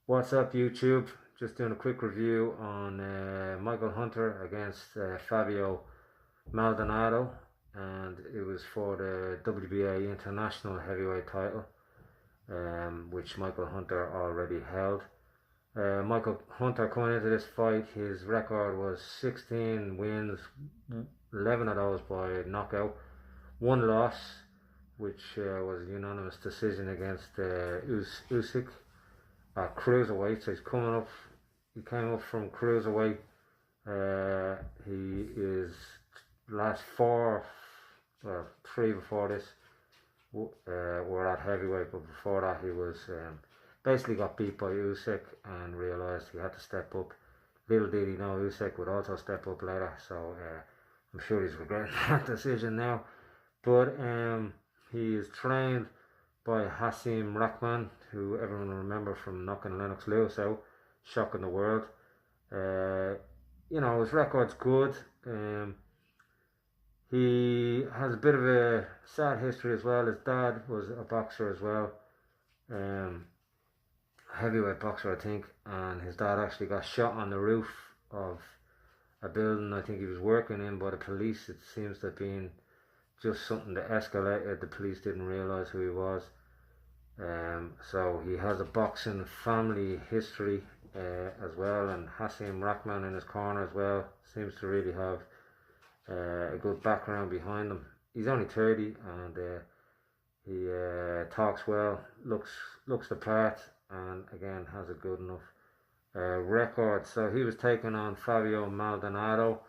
What's up, YouTube? Just doing a quick review on Michael Hunter against Fabio Maldonado, and it was for the WBA International Heavyweight title, which Michael Hunter already held. Michael Hunter coming into this fight, his record was 16 wins, 11 of those by knockout, one loss, which was a unanimous decision against Usyk cruiserweight. So he's coming up. He came up from cruiserweight. He is last four, well, three before this were at heavyweight, but before that he was basically got beat by Usyk and realised he had to step up. Little did he know Usyk would also step up later, so I'm sure he's regretting that decision now. But he is trained by Hasim Rahman, who everyone will remember from knocking Lennox Lewis out, shocking the world. Uh, his record's good. He has a bit of a sad history as well. His dad was a boxer as well, um, heavyweight boxer, I think, and his dad actually got shot on the roof of a building I think he was working in by the police. It seems to have been just something that escalated. The police didn't realise who he was. So he has a boxing family history as well, and Hasim Rahman in his corner as well seems to really have a good background behind him. He's only 30 and he talks well, looks the part, and again has a good enough record. So he was taking on Fabio Maldonado,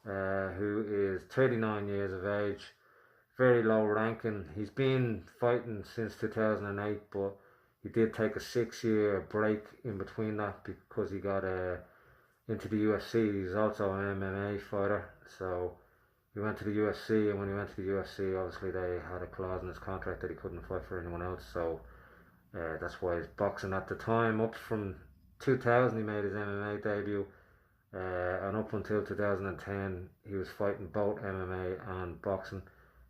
who is 39 years of age, very low ranking. He's been fighting since 2008, but he did take a 6 year break in between that because he got into the UFC. He's also an MMA fighter, so he went to the UFC, and when he went to the UFC, obviously they had a clause in his contract that he couldn't fight for anyone else, so that's why he's boxing at the time. Up from 2000 he made his MMA debut, and up until 2010 he was fighting both MMA and boxing.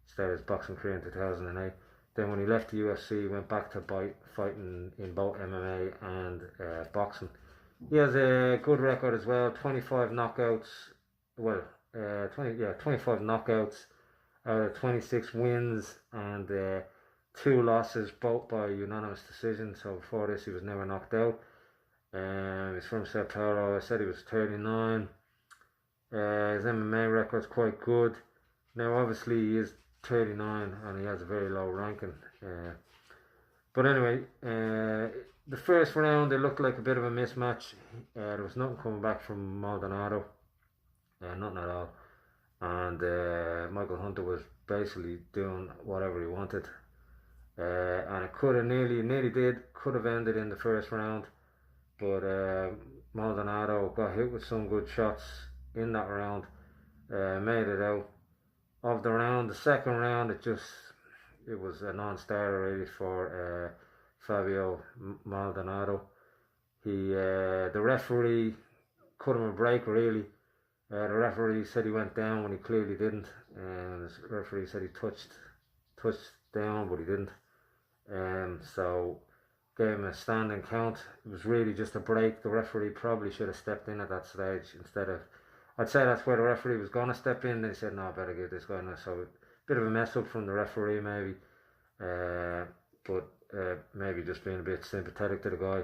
Started his boxing career in 2008. Then when he left the UFC, he went back to fighting in both MMA and boxing. He has a good record as well. 25 knockouts. Well, 25 knockouts out of 26 wins, and two losses, both by unanimous decision. So before this, he was never knocked out. He's from Sao Paulo. I said he was 39. His MMA record's quite good. Now, obviously, he is 39 and he has a very low ranking. But anyway, the first round it looked like a bit of a mismatch. There was nothing coming back from Maldonado, nothing at all. And Michael Hunter was basically doing whatever he wanted. And it could have could have ended in the first round. But Maldonado got hit with some good shots in that round, made it out of the round. The second round, it was a non-starter really for Fabio Maldonado. The referee cut him a break really. The referee said he went down when he clearly didn't, and the referee said he touched down, but he didn't. So gave him a standing count. It was really just a break. The referee probably should have stepped in at that stage instead of. I'd say that's where the referee was going to step in. Then he said, no, I better give this guy now. So a bit of a mess up from the referee maybe. But maybe just being a bit sympathetic to the guy.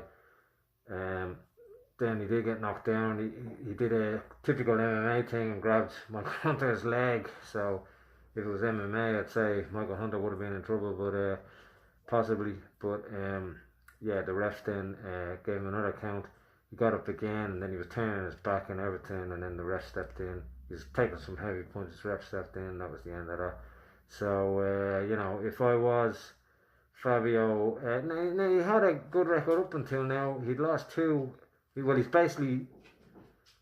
Then he did get knocked down. He did a typical MMA thing and grabbed Michael Hunter's leg. So if it was MMA, I'd say Michael Hunter would have been in trouble, but possibly. But yeah, the ref then gave him another count. He got up again, and then he was turning his back and everything, and then the ref stepped in. He was taking some heavy punches. The ref stepped in. That was the end of that. So if I was Fabio, now he had a good record up until now. He'd lost two. Well, he's basically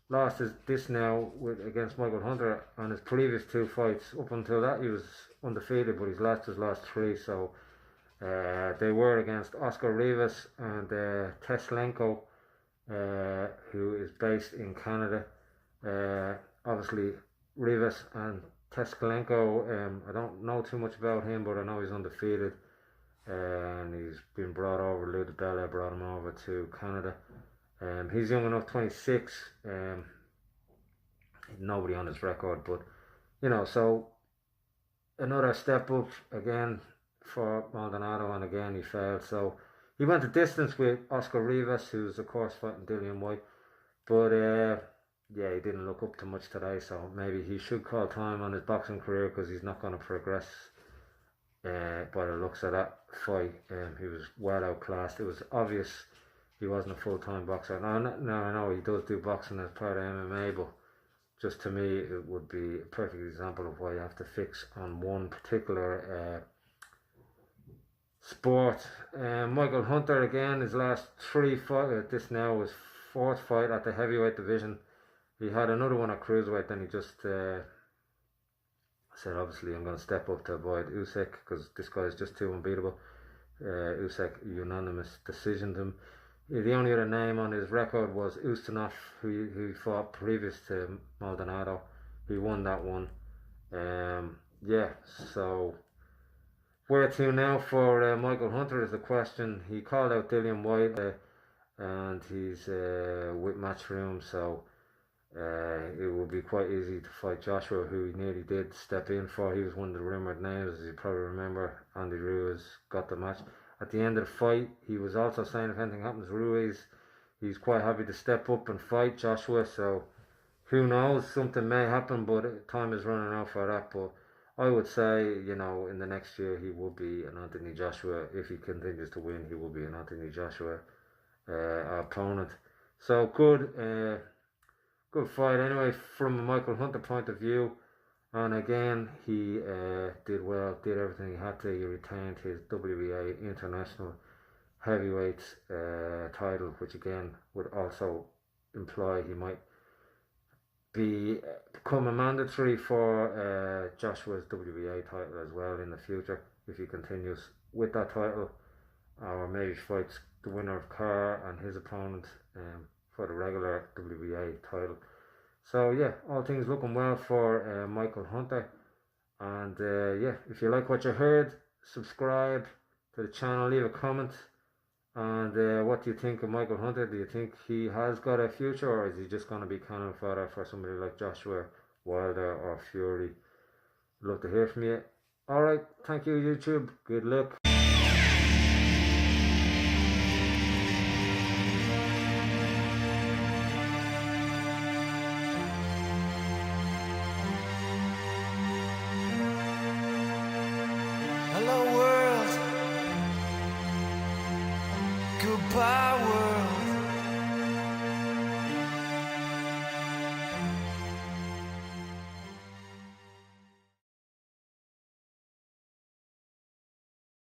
lost this now against Michael Hunter on his previous two fights. Up until that, he was undefeated, but he's lost his last three. So they were against Oscar Rivas and Teslenko, who is based in Canada. Obviously, Rivas and Teslenko, I don't know too much about him, but I know he's undefeated. and he's been brought over. Lou DiBella brought him over to Canada. He's young enough, 26. Nobody on his record, but so another step up again for Maldonado, and again he failed. So he went the distance with Oscar Rivas, who's of course fighting Dillian White, but yeah, he didn't look up to much today. So maybe he should call time on his boxing career, because he's not going to progress by the looks of that fight. He was well outclassed. It was obvious he wasn't a full-time boxer. Now I know he does do boxing as part of MMA, but just to me, it would be a perfect example of why you have to fix on one particular sport. Michael Hunter, again, his last 3 fights, this now was 4th fight at the heavyweight division. He had another one at cruiserweight, then he just said, obviously, I'm going to step up to avoid Usyk, because this guy is just too unbeatable. Usyk unanimous decisioned him. The only other name on his record was Ustinov, who he fought previous to Maldonado. He won that one. Yeah, so where to now for Michael Hunter is the question. He called out Dillian White, and he's with Matchroom, so it will be quite easy to fight Joshua, who he nearly did step in for. He was one of the rumoured names, as you probably remember. Andy Ruiz got the match. At the end of the fight, he was also saying if anything happens to Ruiz, he's quite happy to step up and fight Joshua. So who knows, something may happen, but time is running out for that. But I would say, in the next year, he will be an Anthony Joshua. If he continues to win, he will be an Anthony Joshua opponent. So good fight anyway from a Michael Hunter point of view. And again, he did well, did everything he had to. He retained his WBA International Heavyweight title, which again would also imply he might become a mandatory for Joshua's WBA title as well in the future, if he continues with that title, or maybe fights the winner of Carr and his opponent for the regular WBA title. So yeah, all things looking well for Michael Hunter. And yeah, if you like what you heard, subscribe to the channel, leave a comment. And what do you think of Michael Hunter? Do you think he has got a future, or is he just going to be cannon fodder for somebody like Joshua, Wilder or Fury? Love to hear from you. Alright, thank you YouTube, good luck. Hello world, goodbye world.